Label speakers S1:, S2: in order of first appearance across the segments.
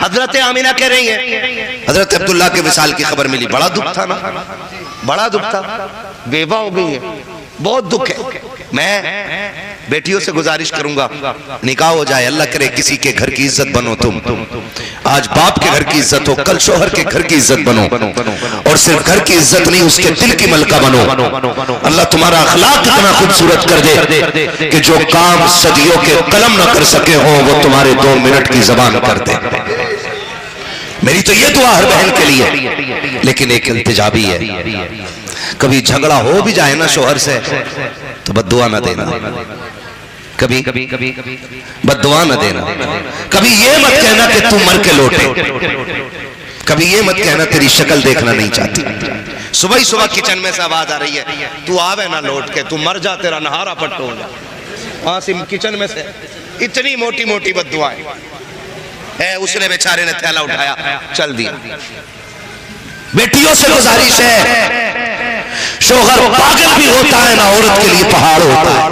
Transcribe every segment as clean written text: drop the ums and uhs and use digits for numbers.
S1: हजरत आमिना कह रही है हजरत अब्दुल्ला के विसाल की खबर मिली, बड़ा दुख था ना, बड़ा दुख था, बेवा हो गई है, बहुत दुख है। मैं बेटियों से गुजारिश करूंगा निकाह हो जाए, अल्लाह करे किसी के घर की इज्जत बनो तुम। आज बाप के घर की इज्जत हो, कल शोहर के घर की इज्जत बनो, और सिर्फ घर की इज्जत नहीं उसके दिल की मलका बनो। अल्लाह तुम्हारा अखलाक इतना खूबसूरत कर दे कि जो काम सदियों के कलम ना कर सके हो वो तुम्हारे 2 मिनट की जबान कर दे। मेरी तो ये दुआ हर बहन के लिए, लेकिन एक इल्तिजा भी है, कभी झगड़ा हो भी जाए ना शोहर से तो बद्दुआ ना देना, कभी बद्दुआ न देना, कभी ये मत कहना कि तू मर के लौटे, कभी ये मत कहना तेरी शक्ल देखना नहीं चाहती। सुबह ही सुबह किचन में से आवाज आ रही है तू आवे ना लौट के, तू मर जा, तेरा नहारा पट्टो हो जा। वहां से किचन में से इतनी मोटी मोटी बद्दुआएं है, उसने बेचारे ने थैला उठाया चल दिया। बेटियों से गुजारिश है, शोहर पागल भी होता है ना औरत के लिए पहाड़ होता है,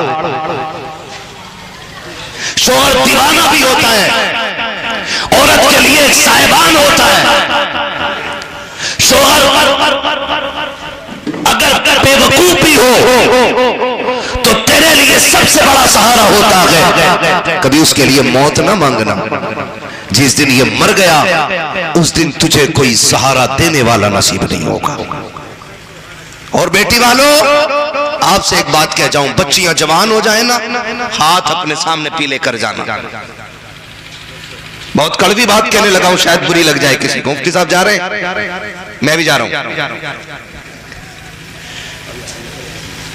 S1: शोहर दीवाना भी होता है औरत के लिए एक साहिबान होता है। शोहर अगर बेवकूफ भी हो तो तेरे लिए सबसे बड़ा सहारा होता है। कभी उसके लिए मौत ना मांगना, जिस दिन ये मर गया उस दिन तुझे कोई सहारा देने वाला नसीब नहीं होगा। और बेटी वालों आपसे एक बात कह जाऊं, बच्चियां जवान हो जाए ना हाथ अपने सामने पीले कर जाना। बहुत कड़वी बात कहने लगा हूं, शायद बुरी लग जाए किसी को। मुफ्ती साहब जा रहे हैं, मैं भी जा रहा हूं,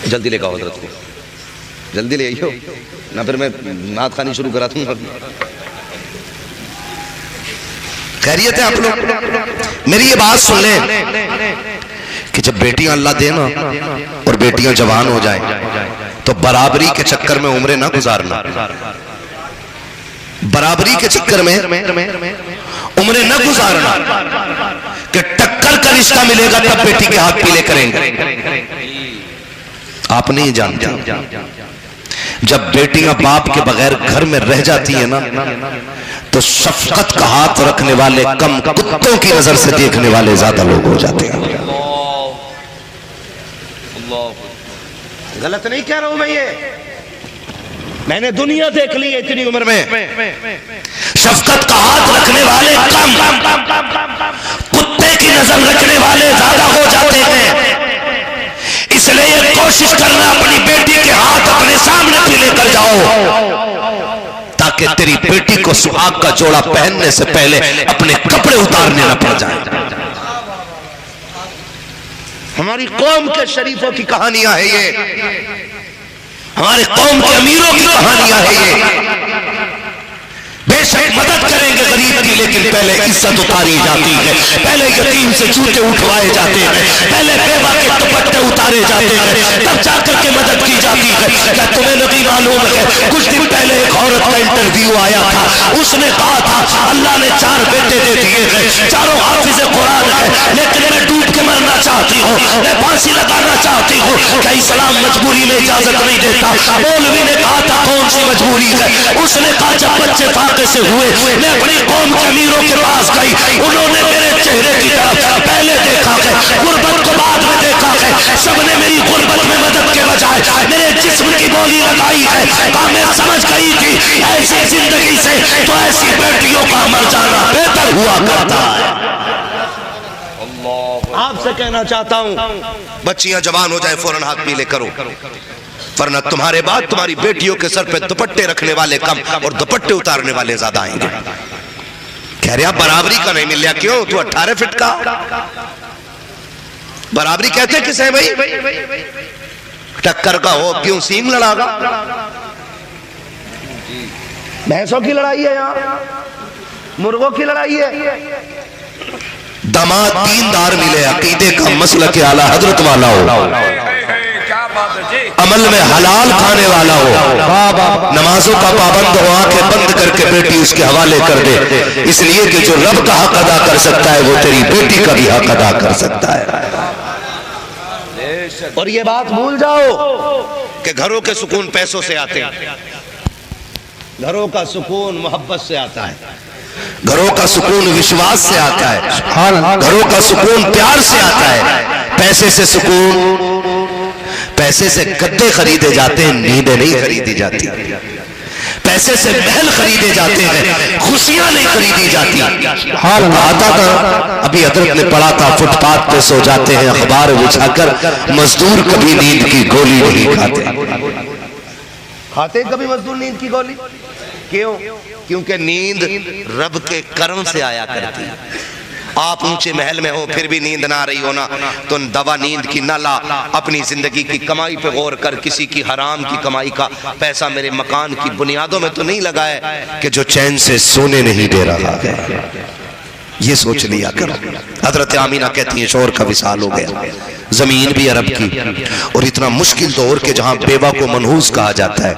S1: जल्दी लेकर आओ हजरत को, जल्दी ले आइयो ना, फिर मैं नात खानी शुरू करा दूंगा। खैरियत है आप लोग? मेरी ये बात सुन लें कि जब बेटियां अल्लाह दे ना और बेटियां जवान हो जाए तो बराबरी के चक्कर में उम्रें ना गुजारना, बराबरी के चक्कर में उम्रें न गुजारना कि टक्कर का रिश्ता मिलेगा तब बेटी के हाथ पीले करेंगे। आप नहीं जानते, जब बेटियां बाप के बगैर घर में रह जाती है ना तो शफकत का हाथ रखने वाले कम, कुत्तों की नजर से देखने वाले ज्यादा लोग हो जाते हैं। गलत नहीं कह रहा हूं मैं, ये मैंने दुनिया देख ली है इतनी उम्र में। शफकत का हाथ रखने वाले कम, कुत्ते की नजर रखने वाले ज्यादा हो जाते हैं। इसलिए ये कोशिश करना अपनी बेटी के हाथ अपने सामने पीले कर जाओ ताकि तेरी बेटी को सुहाग का जोड़ा पहनने से पहले अपने कपड़े उतारने न पड़ जाए। हमारी कौम के शरीफों की कहानियां है ये, हमारे कौम के अमीरों की कहानियां है ये। बेशक मदद करेंगे गरीब की, लेकिन पहले इज्जत उतारी जाती है, पहले यतीम से जूते उठवाए जाते हैं, पहले बेवा के दुपट्टे उतारे जाते हैं, तब जाकर के मदद की जाती है। क्या तुम्हें नहीं मालूम है, कुछ दिन पहले एक औरत का इंटरव्यू आया था, उसने कहा था अल्लाह ने 4 बेटे दे दिए हैं, चारों हाफिज़ कुरान है, लेकिन मैं डूब के मरना चाहती हूँ, मैं फांसी लगाना चाहती हूँ। क्या इस्लाम मजबूरी में इजाजत नहीं देता? मौलवी ने कहा था कौन सी मजबूरी है? उसने कहा जब बच्चे फाके से हुए मैं अपनी कौम के अमीरों के पास गई, उन्होंने मेरे चेहरे की तरफ पहले देखा है, गुर्बत को बाद में देखा है, सबने मेरी गुर्बत में मदद के बजाय मेरे जिस्म की बोली लगाई है। कहा मैं समझ गई थी ऐसी जिंदगी से तो ऐसी बेटियों का मर जाना बेहतर हुआ करता है। आपसे कहना चाहता हूं बच्चियां जवान हो जाए फौरन हाथ पीले करो, वरना तुम्हारे बाद तुम्हारी बेटियों के सर पे दुपट्टे रखने वाले कम और दुपट्टे उतारने वाले ज्यादा आएंगे। कह रहे बराबरी का नहीं मिल रहा, क्यों? तू 18 फीट का, बराबरी कहते किसे है भाई? टक्कर का हो, क्यों सींग लड़ागा? भैंसों की लड़ाई है यहाँ, मुर्गों की लड़ाई है। दामाद दीनदार मिले, अकीदे का मसला के आला हजरत वाला हो, अमल में हलाल खाने वाला हो, नमाजों का पाबंद हो, आंखें बंद करके बेटी उसके हवाले कर दे, इसलिए कि जो रब का हक अदा कर सकता है वो तेरी बेटी का भी हक अदा कर सकता है। और ये बात भूल जाओ कि घरों के सुकून पैसों से आते हैं, घरों का सुकून मोहब्बत से आता है। घरों का सुकून विश्वास से आता है, घरों का सुकून प्यार से आता है। पैसे से सुकून, पैसे से गद्दे खरीदे जाते हैं, नींदें नहीं खरीदी जाती। पैसे से महल खरीदे जाते हैं, खुशियां नहीं खरीदी जाती। आता था अभी हजरत ने पढ़ा था, फुटपाथ पे सो जाते हैं अखबार बिछाकर, मजदूर कभी नींद की गोली नहीं खाते। खाते कभी मजदूर नींद की गोली? क्यों? क्योंकि नींद रब के कर्म से आया करती है। आप ऊंचे महल में हो फिर भी नींद ना आ रही हो ना, तो दवा नींद की ना ला, अपनी जिंदगी की कमाई पे गौर कर। किसी की हराम की कमाई का पैसा मेरे मकान की बुनियादों में तो नहीं लगा है कि जो चैन से सोने नहीं दे रहा है। ये सोच लिया करो। हजरत आमीना कहती है शोर का विसाल हो गया, जमीन भी अरब की, और इतना मुश्किल दौर के जहां बेवा को मनहूस कहा जाता है,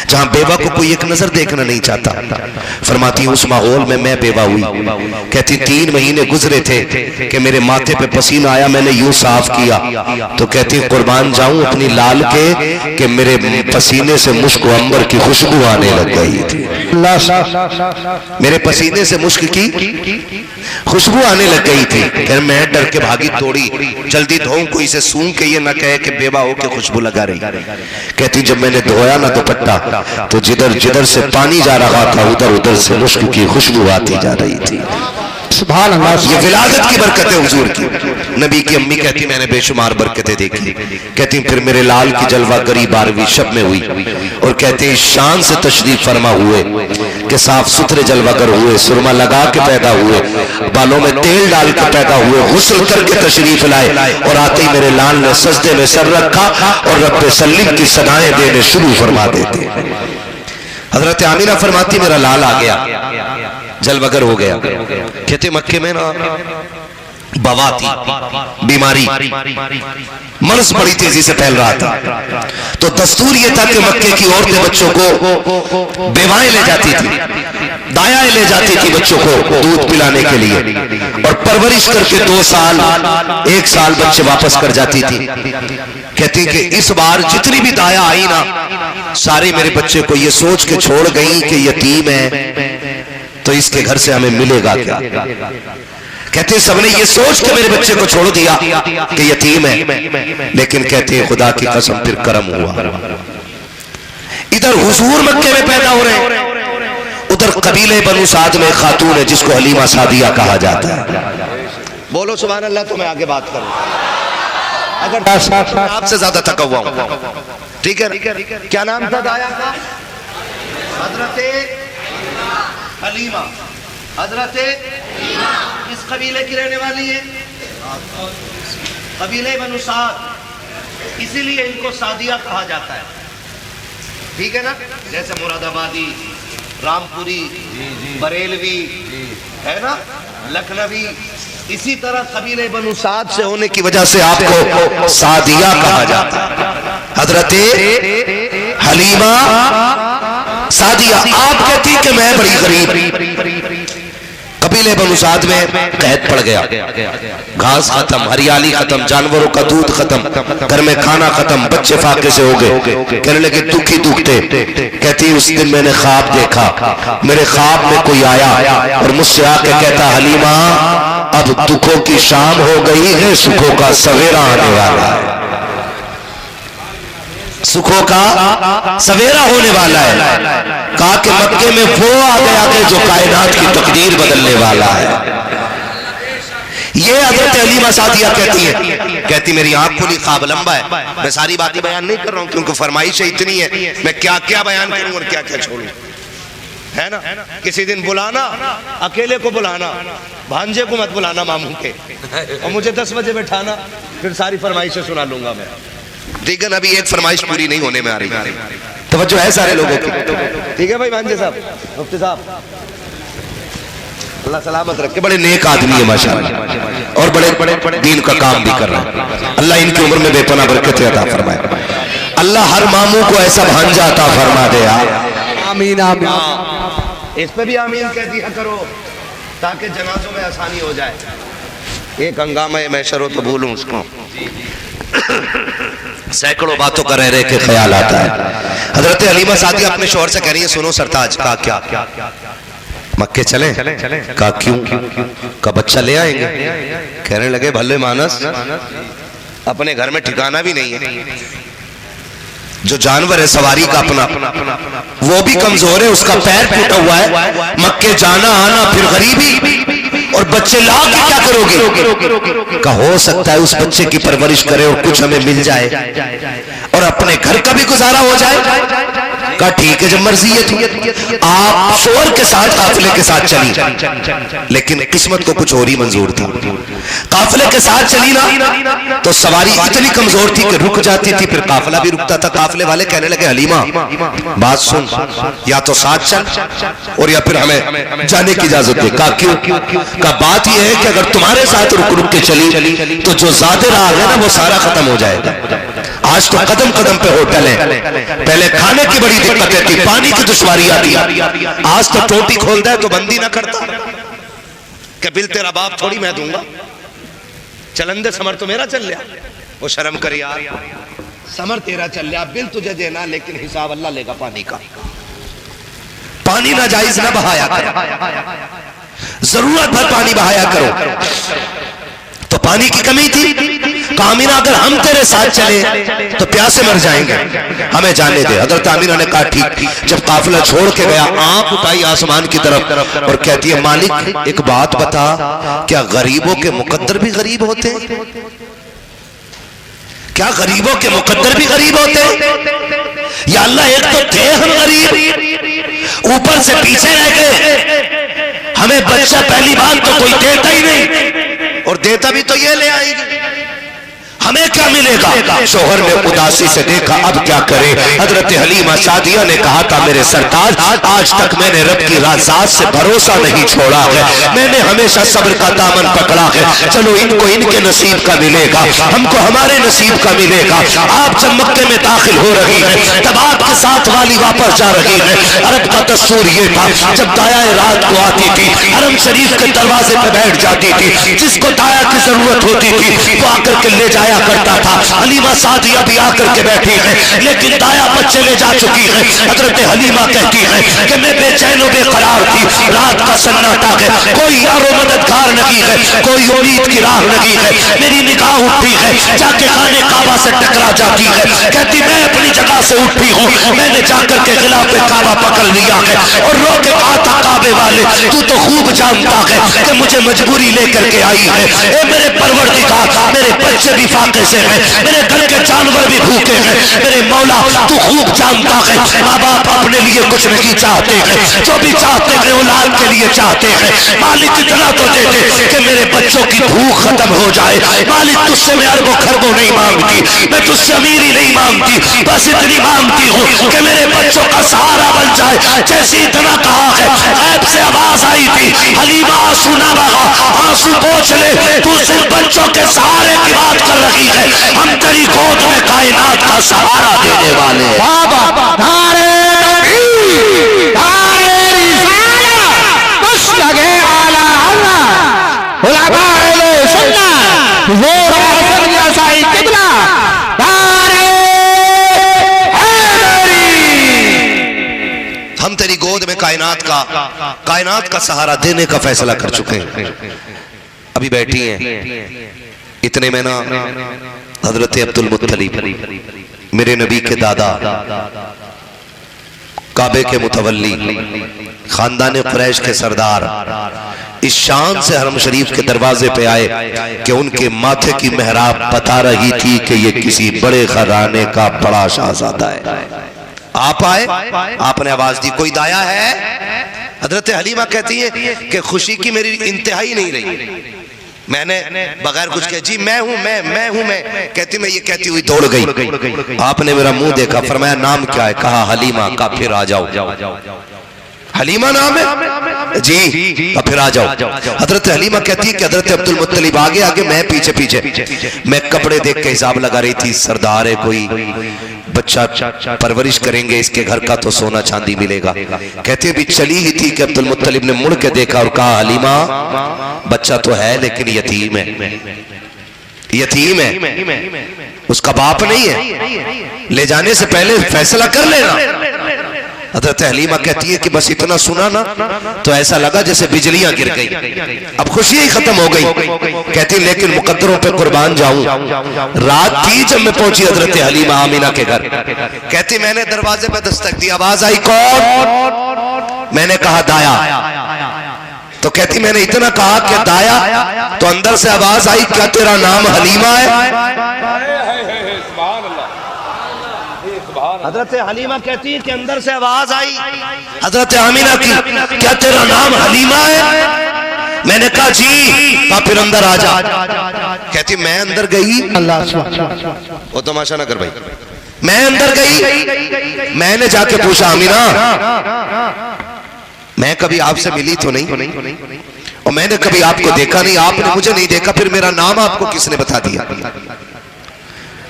S1: जहां बेवा को कोई एक नजर देखना नहीं चाहता। फरमाती उस माहौल में मैं बेवा हुई। कहती 3 महीने गुजरे थे कि मेरे माथे पे पसीना आया, मैंने यूं साफ किया तो कहती कुर्बान जाऊं अपनी लाल के कि मेरे पसीने से मुश्क अंबर की खुशबू आने लग गई थी। मेरे पसीने से मुश्क की खुशबू आने लग गई थी। फिर मैं डर के भागी, तोड़ी, जल्दी धोऊं कोई से सूंघ के ये ना कहे कि बेवा हो के खुशबू लगा रही। कहती जब मैंने धोया ना दुपट्टा तो जिधर जिधर से पानी जा रहा था उधर उधर से मुश्क की खुशबू आती जा रही थी। सुभान अल्लाह। ये विलादत की बरकत है हुजूर की। नबी की अम्मी कहती मैंने बेशुमार बरकतें देखी। कहती फिर मेरे लाल की जलवा गरी 12वीं शब में हुई, और कहते शान से तशरीफ फरमा हुए कि साफ सुथरे जलवागर हुए, सुरमा लगा के पैदा हुए, बालों में तेल डाल के पैदा हुए, गुस्ल करके तशरीफ लाए, और आते ही मेरे लाल ने सजदे में सर रखा और रब्बे सल्लिम की सदाएं देने शुरू फरमा देते। हजरत आमीना फरमाती मेरा लाल आ गया, जलवगर हो गया। कहते मक्के में ना बवा थी, बीमारी, मर्ज बड़ी तेजी से फैल रहा था, तो दस्तूर ये था कि मक्के की औरतें बच्चों को बेवाएं ले जाती थी, दायाएं ले जाती थी बच्चों को दूध पिलाने के लिए, और परवरिश करके 2 साल 1 साल बच्चे वापस कर जाती थी। कहती कि इस बार जितनी भी दाया आई ना, सारे मेरे बच्चे को ये सोच के छोड़ गई कि यतीम है तो इसके घर से हमें मिलेगा क्या। कहते सबने ये सोच के मेरे बच्चे को छोड़ दिया कि यतीम है, लेकिन कहते खुदा की कसम फिर करम हुआ। इधर हुजूर मक्के में पैदा हो रहे, उधर कबीले बनु साद में खातून है जिसको हलीमा सादिया कहा जाता है। बोलो सुभान अल्लाह। तो मैं आगे बात करूं, अगर आपसे ज्यादा थका हुआ हूं, ठीक है। क्या नाम था दाया का? हजरत हलीमा। हजरत किस कबीले की रहने वाली है? कबीले बनु साद, इसीलिए इनको सादिया कहा जाता है, ठीक है ना। जैसे मुरादाबादी, रामपुरी, बरेलवी है ना, लखनवी, इसी तरह कबीले बनु साद से होने की वजह से आपको सादिया कहा जाता है। हजरत हलीमा सादिया। आप कहती कि मैं बड़ी गरीब, कबीले बनु साद में कैद पड़ गया, घास खत्म, हरियाली खत्म, जानवरों का दूध खत्म, घर में खाना खत्म, बच्चे फाके से हो गए, कहने लगे दुखी दुखते। कहती उस दिन मैंने ख्वाब देखा, मेरे ख्वाब में कोई आया और मुझसे आके कहता हलीमा अब दुखों की शाम हो गई है, सुखों का सवेरा आने वाला है, सुखों का सवेरा होने वाला है। कहा कि मक्के में वो आ गया कि जो कायनात की तकदीर बदलने वाला है। ये हजरत हलीमा सादिया कहती है, कहती मेरी आंख खुली, ख्वाब लंबा है। मैं सारी बातें बयान नहीं कर रहा हूं क्योंकि फरमाइशें इतनी है, मैं क्या क्या बयान करूं और क्या क्या छोड़ूं, है ना। किसी दिन बुलाना, अकेले को बुलाना, भांजे को मत बुलाना मामू के, और मुझे 10 बजे बैठाना, फिर सारी फरमाइशें सुना लूंगा मैं, ठीक है ना। अभी एक फरमाइश पूरी नहीं होने में आ रही, तवज्जो है सारे लोगों की, ठीक है भाई भांजे साहब, मुफ्ती साहब, अल्लाह सलामत रखे, बड़े नेक आदमी है माशाअल्लाह, और बड़े बड़े दीन का काम भी कर रहे हैं। अल्लाह इनकी उम्र में बेपनाह बरकत अता फरमाए। अल्लाह हर मामू को ऐसा भांजा अता फरमा दे। आमीन आमीन। इस पे भी आमीन कह दिया करो ताकि जनाजों में आसानी हो जाए। एक हंगामा मैं शरो तो भूलूं उसको, सैकड़ों बातों का रह के ख्याल आता है। हजरत हलीमा सादिया अपने शौहर से कह रही है सुनो सरताज का क्या, मक्के चले? कहा क्यों? का बच्चा ले आएंगे। कहने लगे भले मानस, अपने घर में ठिकाना भी नहीं है, जो जानवर है सवारी का अपना वो भी कमजोर है, उसका पैर टूटा हुआ है, मक्के जाना आना फिर गरीबी और बच्चे ला के क्या करोगे? का हो सकता है उस बच्चे की परवरिश करे और कुछ हमें मिल जाए और अपने घर का भी गुजारा हो जाए। का ठीक है, जब मर्जी है तो आप शोर के साथ काफिले के साथ चली, लेकिन किस्मत को कुछ और ही मंजूर था। काफिले के साथ चली ना तो सवारी इतनी कमजोर थी कि रुक जाती थी, फिर काफिला भी रुकता था। काफिले वाले कहने लगे हलीमा बात सुन, या तो साथ चल और या फिर हमें जाने की इजाजत दे। का क्यों? का बात यह है कि अगर तुम्हारे साथ रुक रुक के चली तो जो ज्यादा राह है ना वो सारा खत्म हो जाएगा। आज तो कदम कदम पे होटल है, पहले खाने की बड़ी दिक्कतें थी, पानी की दुश्वारी आती, आज तो टोटी खोलता है तो बंदी ना करता कि बिल तेरा बाप थोड़ी मैं दूंगा, चलंदे समर तो मेरा चल लिया। वो शर्म कर यार, समर तेरा चल लिया, बिल तुझे देना लेकिन हिसाब अल्लाह लेगा। पानी का पानी नाजायज ना बहाया करो, जरूरत भर पानी बहाया करो। तो पानी की कमी थी, कामिना अगर हम तेरे साथ चले तो प्यासे मर जाएंगे, हमें जाने दे। हजरत आमिना ने कहा ठीक। जब काफिला छोड़ के गया, आंख उठाई आसमान की तरफ और कहती है मालिक एक बात बता, क्या गरीबों के मुकद्दर भी गरीब होते हैं? क्या गरीबों के मुकद्दर भी गरीब होते हैं? या अल्लाह एक तो थे हम गरीब, ऊपर से पीछे रह गए, हमें बच्चा पहली बात तो कोई देता ही नहीं और देता भी तो ये ले आएगी, हमें क्या मिलेगा? शोहर ने उदासी से देखा, अब क्या करे? हजरत हलीमा सादिया ने कहा था मेरे सरताज, आज तक मैंने रब की राज़ात से भरोसा नहीं छोड़ा है, मैंने हमेशा सब्र का दामन पकड़ा है। चलो इनको इनके नसीब का मिलेगा, हमको हमारे नसीब का मिलेगा। आप जब मक्के में दाखिल हो रही है तब आपके साथ वाली वापस जा रही है। अरब का दस्तूर ये था, जब दाया रात को आती थी हरम शरीफ के दरवाजे पर बैठ जाती थी, जिसको दाया की जरूरत होती थी वो आकर के ले जाया करता था। हलीमा सादिया भी आकर के बैठी है, लेकिन दाया बच्चे ले जा चुकी है। हजरत हलीमा कहती है कि मैं बेचैन व बेकरार थी, रात का सन्नाटा है, कोई यारो मददगार नहीं है, कोई उम्मीद की राह नहीं है। मेरी निगाह उठती है, जाके खाने काबा से टकरा जाती है, कहती मैं अपनी जगह से उठी हूँ, मैंने जाकर के खिलाफ काबा पकड़ लिया है और रो के कहा था काबे वाले तू तो खूब जानता है कि मुझे मजबूरी लेकर के आई है। ए मेरे परवरदिगार, मेरे बच्चे भी फाके से हैं, मेरे घर के जानवर भी भूखे हैं, मेरे मौला तू खूब जानता है माँ बाप अपने लिए कुछ नहीं चाहते हैं, जो भी चाहते हैं औलाद के लिए चाहते हैं। मालिक इतना तो दे दे कि मेरे बच्चों की भूख खत्म हो जाए। मालिक तुझसे मैं अरबों खरबों नहीं मांगती, मैं तुझसे अमीरी नहीं मांगती, बस इतनी मांगती हूँ कि मेरे बच्चों का सहारा बन जाए। जैसे इतना कहा है ऐब से आवाज आई थी, हलीमा आंसू ना बहा, आंसू पोंछ ले, तू सिर्फ बच्चों के सहारे की बात कर रही है, हम तेरी गोद में कायनात का सहारा देने वाले।
S2: बाबा धारे धारे रिसाला कुछ लगे आला अल्लाह उलमाए सुन्नत वो रासर जैसाई किबला धारे
S1: हम तेरी गोद में कायनात का सहारा देने का फैसला कर चुके हैं। अभी बैठी हैं, इतने में ना हजरत अब्दुल मुत्तलिब मेरे नबी के दादा, काबे के मुतवल्ली, खानदान कुरैश के सरदार, इस शान से हरम शरीफ के दरवाजे पे आए कि उनके माथे की मेहराब बता रही थी कि ये किसी बड़े घराने का बड़ा शहजादा है। आप आए, आपने आवाज दी कोई दाया है? हजरत हलीमा कहती है कि खुशी की मेरी इंतहाई नहीं रही, मैंने बगैर कुछ कहे जी मैं हूं, मैं हूं, मैं कहती मैं ये कहती हुई दौड़ गई। आपने मेरा मुंह देखा, फरमाया नाम क्या है? कहा हलीमा। का फिर आ जाओ। हलीमा नाम है जी, का फिर आ जाओ। हजरत हलीमा कहती है कि हजरत अब्दुल मुत्तलिब आगे आगे, मैं पीछे पीछे। मैं कपड़े देख के हिसाब लगा रही थी, सरदार है कोई, बच्चा परवरिश करेंगे, इसके घर का तो सोना चांदी मिलेगा। कहते भी चली ही थी कि अब्दुल मुत्तलिब ने मुड़ के देखा और कहा हलीमा बच्चा तो है लेकिन यतीम है, यतीम है, उसका बाप नहीं है, ले जाने से पहले फैसला कर लेना। हजरत हलीमा कहती है कि बस इतना सुना ना तो ऐसा लगा जैसे बिजलियां गिर गई, अब खुशी ही खत्म हो गई। कहती लेकिन मुकद्दरों पे कुर्बान जाऊं, रात थी जब मैं पहुंची हजरत हलीमा आमीना के घर। कहती मैंने दरवाजे पे दस्तक दी, आवाज आई कौन? मैंने कहा दाया। तो कहती मैंने इतना कहा कि दाया, तो अंदर से आवाज आई क्या तेरा नाम हलीमा है? हजरत हलीमा कहती है कि अंदर से आवाज आई हजरत आमीना की, क्या तेरा नाम हलीमा है? मैंने कहा जी। कहा फिर अंदर आ जा। कहती मैं अंदर गई, वो तमाशा ना कर भाई, मैं अंदर गई, मैंने जाके पूछा आमीना मैं कभी आपसे मिली तो नहीं, और मैंने कभी आपको देखा नहीं, आपने मुझे नहीं देखा, फिर मेरा नाम आपको किसने बता दिया?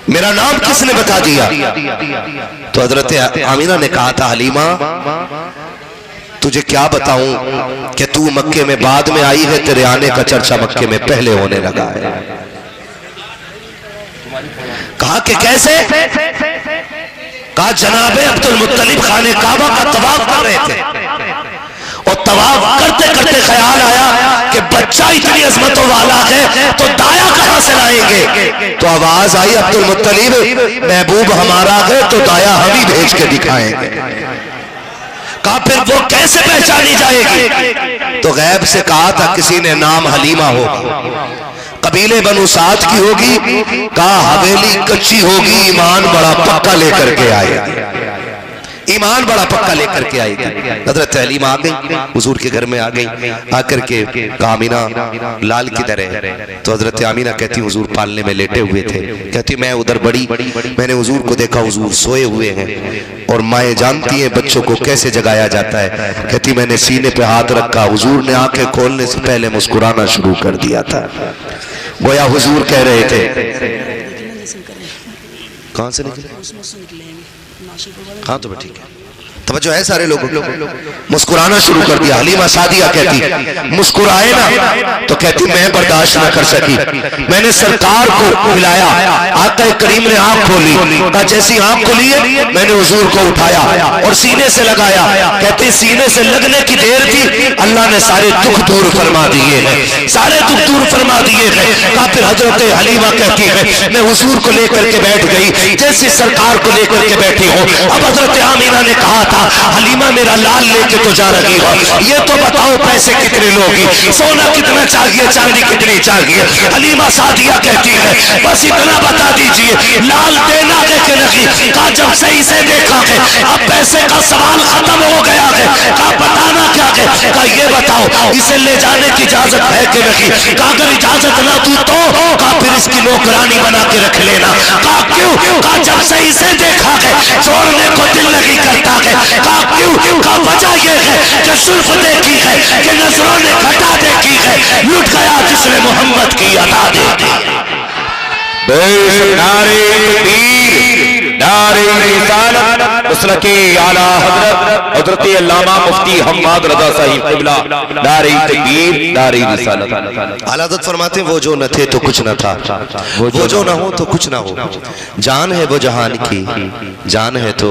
S1: मेरा नाम किसने बता दिया? तो हजरत आमीना ने कहा था हलीमा तुझे क्या बताऊं कि तू मक्के में बाद में आई है, तेरे आने का चर्चा मक्के में पहले होने लगा है। कहा कि कैसे? कहा जनाबे अब्दुल मुत्तलिब खाने काबा का तवाफ कर रहे थे, और तवाफ करते करते ख्याल आया कि बच्चा इतनी अजमतों वाला है तो दाया कहां से लाएंगे? तो आवाज आई अब्दुल मुत्तलिब महबूब हमारा है तो दाया हम ही भेज के दिखाएंगे। कहा फिर वो कैसे पहचानी जाएगी? तो गैब से कहा था किसी ने नाम हलीमा होगा, कबीले बनु साद की होगी, कहा हवेली कच्ची होगी, ईमान बड़ा पक्का लेकर के आएगी, ईमान बड़ा पक्का लेकर के आएगी। हजरत हलीमा आ गई, हुजूर के घर में आ गई, आकर के कहा आमीना लाल किधर है? तो हजरत आमीना कहती हुजूर पालने में लेटे हुए थे। कहती मैं उधर बड़ी, मैंने हुजूर को देखा हुजूर सोए हुए हैं, और माएँ जानती हैं बच्चों को कैसे जगाया जाता है। कहती मैंने सीने पे हाथ रखा, हुजूर ने आंखें खोलने से पहले मुस्कुराना शुरू कर दिया था, गोया हुजूर कह रहे थे कहां से निकले? हाँ तो ठीक है, तवज्जो है सारे लोगों, मुस्कुराना शुरू कर दिया। हलीमा सादिया कहती मुस्कुराए ना, तो कहती मैं बर्दाश्त ना कर सकी, मैंने सरकार को हिलाया, आका करीम ने आंख खोली, कहा जैसी आंख खोली है मैंने हुजूर को उठाया और सीने से लगाया। कहती सीने से लगने की देर थी, अल्लाह ने सारे दुख दूर फरमा दिए हैं, सारे दुख दूर फरमा दिए हैं। कहा फिर हजरत हलीमा कहती है मैं हुजूर को लेकर के बैठ गई, जैसी सरकार को लेकर के बैठी हूँ। अब हजरत आमीना ने कहा था हलीमा मेरा लाल लेके तो जा रही हो, ये तो बताओ पैसे कितने लोगी, सोना कितना चाहिए, चांदी कितनी चाहिए? हलीमा सादिया कहती है बस इतना बता दीजिए, लाल देना है कि नहीं? कहा जब सही से देखा है अब पैसे का सवाल खत्म हो गया है। कहा बताना क्या है? कहा ये बताओ इसे ले जाने की इजाजत है कि नहीं? कहा अगर इजाजत ना तू तो कहा फिर इसकी नौकरानी बना के रख लेना। कहा क्यों? कहा जब सही से देखा है छोड़ने को दिल नहीं करता है। कहा क्यों? कहा वजह यह है कि सुल्फ देखी है कि नजरों ने घटा देखी है, लुट गया जिसने मोहम्मद की अदा देखी।
S2: नारे तकबीर, नारे रिसालत, उसलके आला हजरत हजरत अल्लामा मुफ्ती हम्माद रजा साहिब क़िबला, नारे तकबीर, नारे रिसालत।
S1: आला हज़रत फरमाते वो जो न थे तो कुछ न था, वो जो न हो तो कुछ न हो, जान है वो जहान की, जान है तो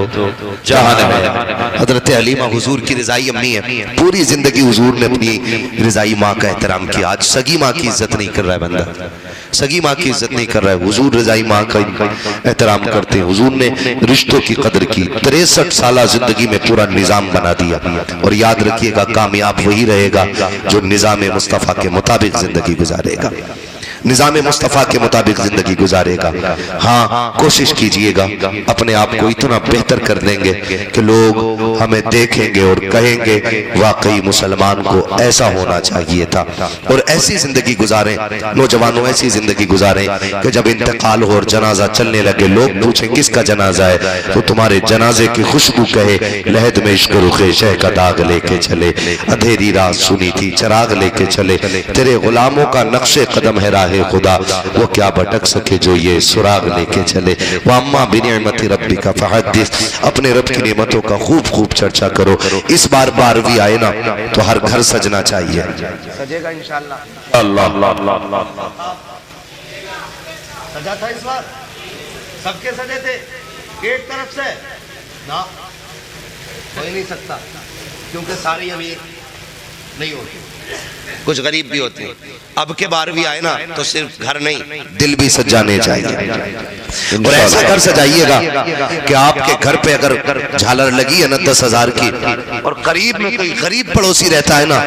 S1: जहान है। हजरत हलीमा हुजूर की रिजाई अम्मी है, पूरी जिंदगी हुजूर ने अपनी रिजाई माँ का एहतराम किया। आज सगी माँ की इज्जत नहीं कर रहा है बंदा, सगी माँ की इज्जत नहीं कर रहा है, हुजूर रिजाई माँ का एहतराम करते हैं। हुजूर ने रिश्तों की कदर की, 63 साल जिंदगी में पूरा निजाम बना दिया। और याद रखिएगा कामयाब वही रहेगा जो निजाम मुस्तफ़ा के मुताबिक जिंदगी गुजारेगा, निजाम मुस्तफ़ा के मुताबिक जिंदगी गुजारेगा। हाँ कोशिश कीजिएगा अपने आप को इतना बेहतर कर देंगे कि लोग हमें देखेंगे और कहेंगे वाकई मुसलमान को ऐसा होना चाहिए था। और ऐसी जिंदगी गुजारें नौजवानों, ऐसी जिंदगी गुजारें कि जब इंतकाल हो और जनाजा चलने लगे लोग पूछें किसका जनाजा है, तो तुम्हारे जनाजे की खुशबू कहे लहद में इश्क रुखे शह का दाग लेके चले, अंधेरी रात सुनी थी चराग लेके चले, तेरे गुलामों का नक्शे कदम है राह खुदा, वो क्या भटक सके जो ये सुराग लेके चले। वअम्मा बिनिअमति रब्बिका फहद्दिस, अपने रब की नेमतों का खूब खूब चर्चा करो। इस बार 12वीं आए ना तो हर घर सजना चाहिए, सजेगा इंशाअल्लाह। अल्लाह सजा था इस बार, सबके सजे थे एक तरफ से ना, हो ही नहीं सकता, क्योंकि सारी अमीर नहीं होती, कुछ गरीब भी होते हैं। अब के बार भी आए ना तो सिर्फ घर नहीं, दिल भी सजाने चाहिए। और ऐसा घर सजाइएगा कि आपके घर पे अगर झालर लगी है ना 10,000 की, और करीब में कोई गरीब पड़ोसी रहता है ना,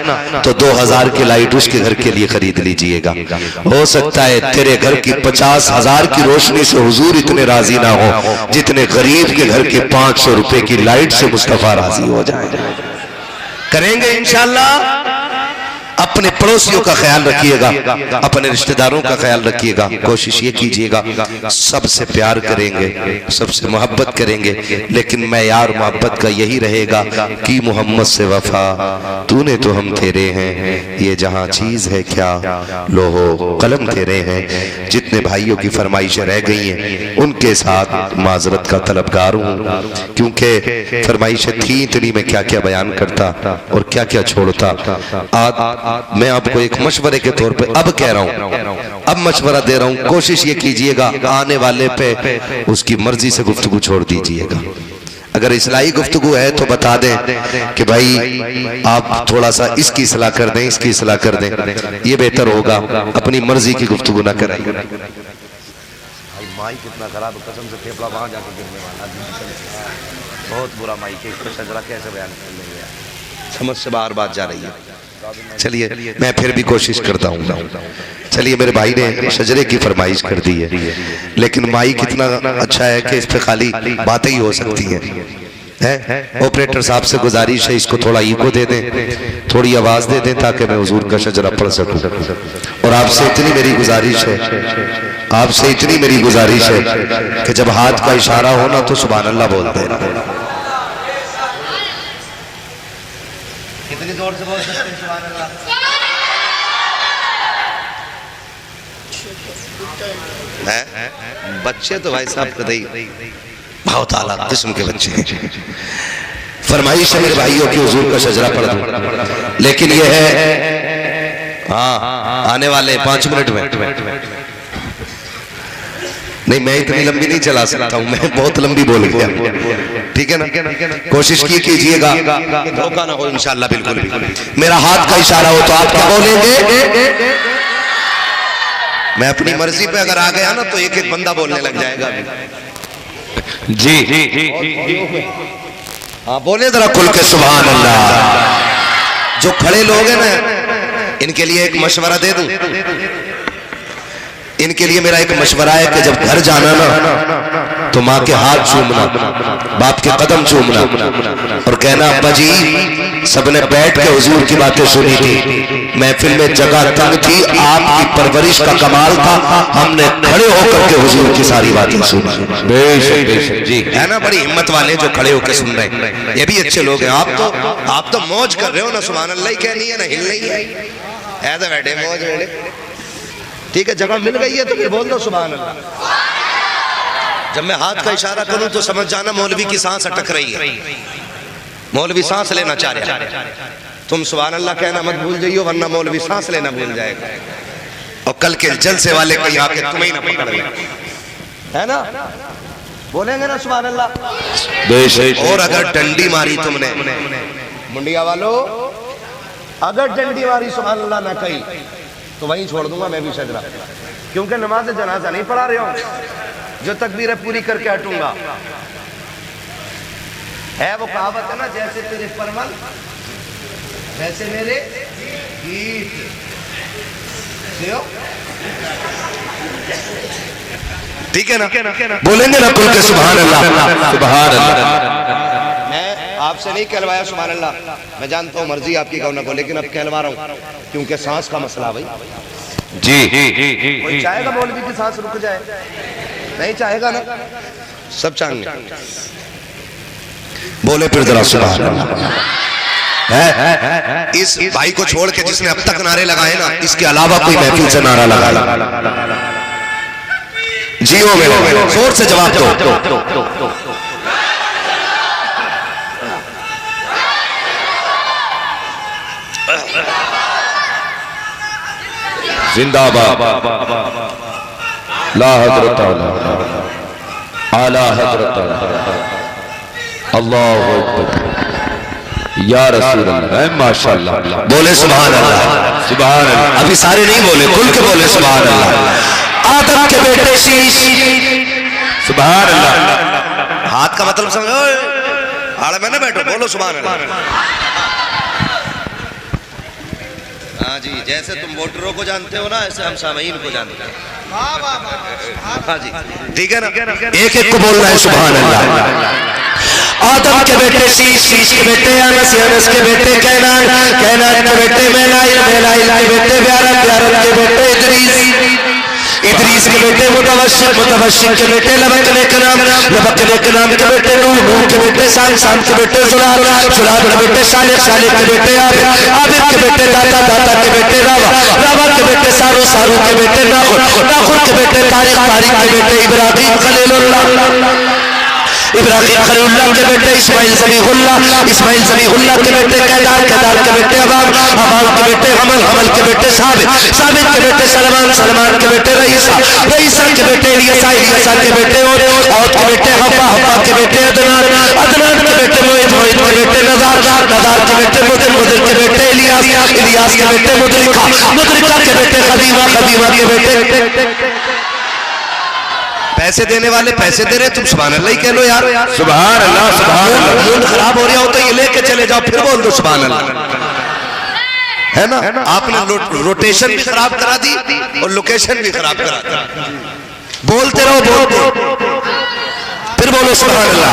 S1: तो 2,000 की लाइट उसके घर के लिए खरीद लीजिएगा। हो सकता है तेरे घर की 50,000 की रोशनी से हुजूर इतने राजी ना हो जितने गरीब के घर के 500 रुपए की लाइट से मुस्तफा राजी हो जाए। करेंगे इंशाअल्लाह। अपने पड़ोसियों का ख्याल रखिएगा, अपने रिश्तेदारों का ख्याल रखिएगा। कोशिश ये कीजिएगा सबसे प्यार करेंगे, सबसे मोहब्बत करेंगे, लेकिन मैं यार मोहब्बत का यही रहेगा कि मोहम्मद से वफा, तूने तो हम तेरे हैं, ये जहां चीज है क्या, लोहो कलम तेरे हैं। जितने भाइयों की फरमाइशें रह गई हैं उनके साथ माजरत का तलबगार हूँ, क्योंकि फरमाइशें थी इतनी, मैं क्या क्या बयान करता और क्या क्या छोड़ता। आज मैं आपको एक मशवरे के तौर पे अब कह रहा हूं, अब मशवरा दे रहा हूं, कोशिश ये कीजिएगा आने वाले पे उसकी मर्जी से गुफ्तगू छोड़ दीजिएगा। अगर इस्लाही गुफ्तगू है तो बता दें कि भाई आप थोड़ा सा इसकी इस्लाह कर दें, इसकी इस्लाह कर दें, ये बेहतर होगा। अपनी मर्जी की गुफ्तगू ना करें। माइक कितना खराब, कसम से फेफड़ा वहां जाकर गिरने वाला, बहुत बुरा माइक है, इसको शजरा कैसे बयान कर लेंगे, समझ से बाहर बात जा रही है। चलिए मैं फिर भी कोशिश करता हूँ। चलिए मेरे भाई ने शजरे की फरमाइश कर दी है, लेकिन माइक कितना अच्छा है कि इस पे खाली बातें ही हो सकती हैं। ऑपरेटर साहब से गुजारिश है इसको थोड़ा इको दे दें, थोड़ी आवाज दे दें ताकि मैं हुजूर का शजरा पढ़ सकूं। और आपसे इतनी मेरी गुजारिश है, आपसे इतनी मेरी गुजारिश है कि जब हाथ का इशारा हो ना तो सुभान अल्लाह बोलते हैं। कितनी जोर से बोल सकते हैं सुभान अल्लाह? बच्चे तो भाई साहब कदई बहुत आला किस्म के बच्चे हैं। फरमाइश है मेरे भाइयों की हुजूर का शजरा पढ़ दूं, लेकिन ये है हाँ आने वाले 5 मिनट में नहीं, मैं इतनी लंबी नहीं चला सकता हूँ, मैं बहुत लंबी बोल गया, ठीक है ना। कोशिश की कीजिएगा धोखा ना हो इंशाअल्लाह। बिल्कुल मेरा हाथ का इशारा हो तो आप क्या बोलेंगे? मैं अपनी मर्जी पे अगर आ गया ना तो एक एक बंदा बोलने लग जाएगा। जी हाँ बोले जरा खुल के सुभान अल्लाह। जो खड़े लोग हैं ना इनके लिए एक मशवरा दे दूं, इनके लिए मेरा एक मशवरा है कि जब घर जाना ना तो माँ के हाथ चूमना, बाप के कदम चूमना और कहना अब्बा जी सबने बैठ के हुजूर की बातें सुनी थी, महफिल में जगह तंग थी, आपकी परवरिश का कमाल था, हमने खड़े होकर के हुजूर की सारी बातें सुनी। बेशक जी है ना, बड़ी हिम्मत वाले जो खड़े होकर सुन रहे हैं, ये भी अच्छे लोग हैं। आप तो मौज कर रहे हो ना, सुभान अल्लाह ही कहनी है ना, हिल नहीं है, ऐसे बैठे मौज बैठे, ठीक है। जगह मिल गई है तो फिर बोल दो सुभान अल्लाह। जब मैं हाथ का इशारा करूं तो समझ जाना मौलवी की सांस अटक रही है, मौलवी सांस लेना चाह रहे हैं। तुम सुभान अल्लाह कहना मत भूल जाइयो, वरना मौलवी सांस लेना भूल जाएगा और कल के जलसे वाले को यहाँ के तुम्हें ना पकड़ ले, है ना। बोलेंगे ना सुभान अल्लाह। और अगर डंडी मारी तुमने मुंडिया वालों, अगर डंडी मारी सुभान अल्लाह ना कही तो वहीं छोड़ दूंगा मैं भी शजरा, क्योंकि नमाज जनाजा नहीं पढ़ा रहे हो, जो तकबीर पूरी करके हटूंगा। है वो कहावत है ना, जैसे तेरे फरमान वैसे मेरे गीत। ठीक है ना, बोलेंगे ना खुल के सुभान अल्लाह। सुभान अल्लाह। मैं आपसे नहीं कहलवाया सुभान अल्लाह, मैं जानता हूँ मर्जी आपकी कहो ना को, लेकिन अब कहलवा रहा हूँ क्योंकि सांस का मसला भाई। जी कोई चाहेगा मौलवी की सांस रुक जाए? नहीं चाहेगा ना, सब चाहेंगे। बोले फिर जरा सुभान अल्लाह। इस भाई को छोड़ के जिसने अब तक नारे लगाए ना, इसके अलावा कोई महफिल से नारा लगा जी हो गए, जोर से जवाब दो। जिंदाबाद ला हजरत आला हजरत अल्लाहु अकबर।
S2: या रसूल अल्लाह, माशाअल्लाह,
S1: बोले सुभान अल्लाह।
S2: सुभान अल्लाह।
S1: अभी सारे नहीं बोले, खुल के बोले सुभान अल्लाह। आदम के बेटे शीश,
S2: सुभान अल्लाह।
S1: हाथ का मतलब समझो, आड़े में ना बैठो, बोलो सुभान अल्लाह। हाँ जी, जैसे तुम वोटरों को जानते हो ना, ऐसे हम सामईन को जानते हैं। हाँ जी, ठीक है ना, एक एक को बोलना है सुभान अल्लाह। आदम के बेटे शीश, शीश के बेटे अनस, अनस के बेटे कैनान, कैनान के बेटे मेलाइल, मेलाइल के बेटे ब्यारत, ब्यारत के बेटे इदरीस, इदरीस के बेटे मुतवश्शिर, मुतवश्शिर के बेटे लबकने के नाम, लबकने के नाम के बेटे नूह, नूह के बेटे शाम, शाम के बेटे जुलाल, जुलाल के बेटे सालिह, सालिह के बेटे आबिद, आबिद के बेटे दाता, दाता के बेटे रावा, रावा के बेटे सारू, सारू के बेटे नाखुर, नाखुर के बेटे तारिक, तारिक के बेटे इब्राहिम खलीलुल्लाह, इब्राहिम खलीलुल्लाह के बेटे इस्माइल ज़बीहुल्लाह, इस्माइल ज़बीहुल्लाह के बेटे केदार, केदार के बेटे अबाब, अबाब के बेटे हमल, हमल के बेटे साबित, साबित के बेटे सलमान, सलमान के बेटे रईसा, रईसा के बेटे इलियासा, इलियासा के बेटे औद के बेटे हब्बा, हब्बा के बेटे अदनान, अदनान के बेटे मोइद, मोइद के बेटे नज़ार, नज़ार के बेटे मुदिर, मुदिर के बेटे इलियास, इलियास के बेटे मुदरिका, मुदरिका के बेटे खदीमा, खदीमा के बेटे। पैसे देने वाले पैसे दे रहे, तुम सुभान अल्लाह ही कह लो यार।
S2: सुभान अल्लाह, सुभान अल्लाह।
S1: मूड खराब हो रहा हो तो ये लेके चले जाओ, फिर बोल दो सुभान अल्लाह, है ना। आपने रोटेशन भी खराब करा दी और लोकेशन भी खराब करा दी। बोलते रहो, बोलते फिर बोलो सुभान अल्लाह।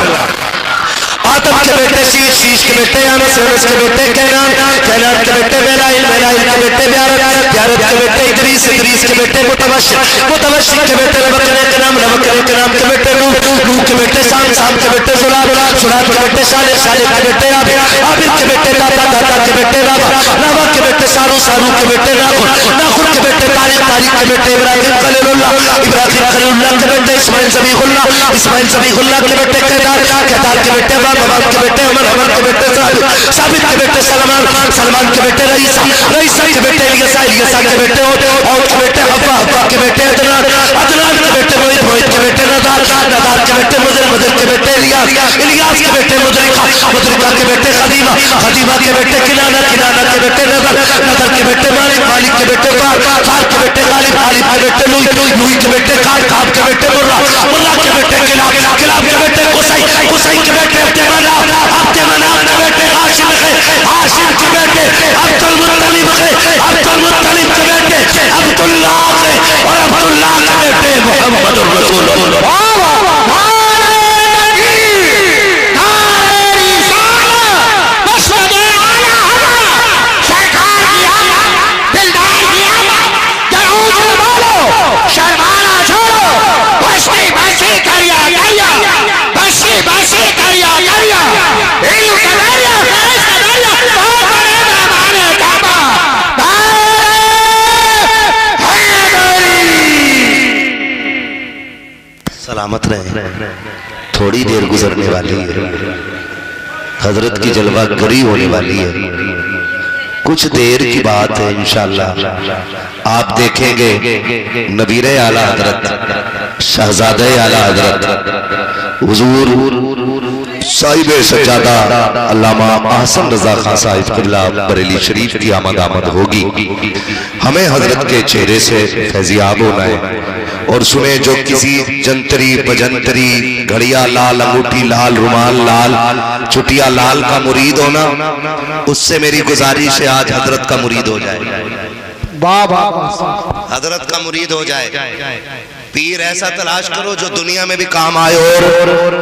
S1: आदम के बेटे शीश, शीश के बेटे अनस, अनस के बेटे कैनान, कैनान के बेटे मेलाइल, मेलाइल के बेटे ब्यारत, ब्यारत के बेटे इदरीस, इदरीस के बेटे मुतवश्शिर, मुतवश्शिर के बेटे लबकने के नाम, लबकने के नाम के बेटे नूह, नूह के बेटे शाम, शाम के बेटे जुलाल, जुलाल के बेटे सालिह, सालिह के बेटे आबिद, आबिद के बेटे दाता, दाता के बेटे रावा, रावा के बेटे सारू, सारू के बेटे नाखुर, नाखुर के बेटे तारिक, तारिक के बेटे इब्राहिम खलीलुल्लाह, इब्राहिम खलीलुल्लाह के बेटे इस्माइल ज़बीहुल्लाह, इस्माइल ज़बीहुल्लाह के बेटे केदार, केदार के बेटे अबाब, अबाब के बेटे हमल, हमल के बेटे साबित, साबित के बेटे सलमान, सलमान के बेटे रईसा, रईसा के बेटे इलियासा, इलियासा के बेटे औद के बेटे हब्बा, हब्बा के बेटे अदनान, अदनान के बेटे मोइद, मोइद के बेटे नज़ार, नज़ार के बेटे मुदिर, मुदिर के बेटे इलियास, इलियास के बेटे मुदरिका, मुदरिका के बेटे खदीमा, खदीमा के बेटे किनाना, किनाना के बेटे नज़र, नज़र के बेटे मालिक, मालिक के बेटे फार, फार के बेटे गालिब, गालिब के बेटे लुई, लुई के बेटे काब, काब के बेटे मुर्रा, मुर्रा के बेटे किलाब, किलाब के बेटे कुसै, कुसै के बेटे अब्दुमनाफ, अब्दुमनाफ के बेटे हाशिम है, हाशिम के बेटे अब्दुल मुत्तलिब है, अब्दुल मुत्तलिब के बेटे अब्दुल्लाह है, और अब्दुल्लाह के बेटे मुहम्मदुर रसूलुल्लाह। सलामत रहे, थोड़ी देर गुजरने वाली है, हजरत की जलवा गरी होने वाली है, कुछ देर की बात है। इंशाअल्लाह आप देखेंगे नबीरे आला हजरत, शहजादे आला हजरत हुजूर साहिब सज्जादा अल्लामा अहसन रजा खान साहिब क़िबला बरेली शरीफ की आमद आमद होगी। हमें हजरत के चेहरे से फैजियाब होना है और सुने जो किसी जंतरी बजंतरी घड़िया लाल, अंगूठी लाल, रुमाल लाल, चुटिया लाल का मुरीद होना, उससे मेरी गुजारिश है आज हजरत का मुरीद हो जाए, हजरत का मुरीद हो जाए। पीर ऐसा तलाश करो जो दुनिया में भी काम आए और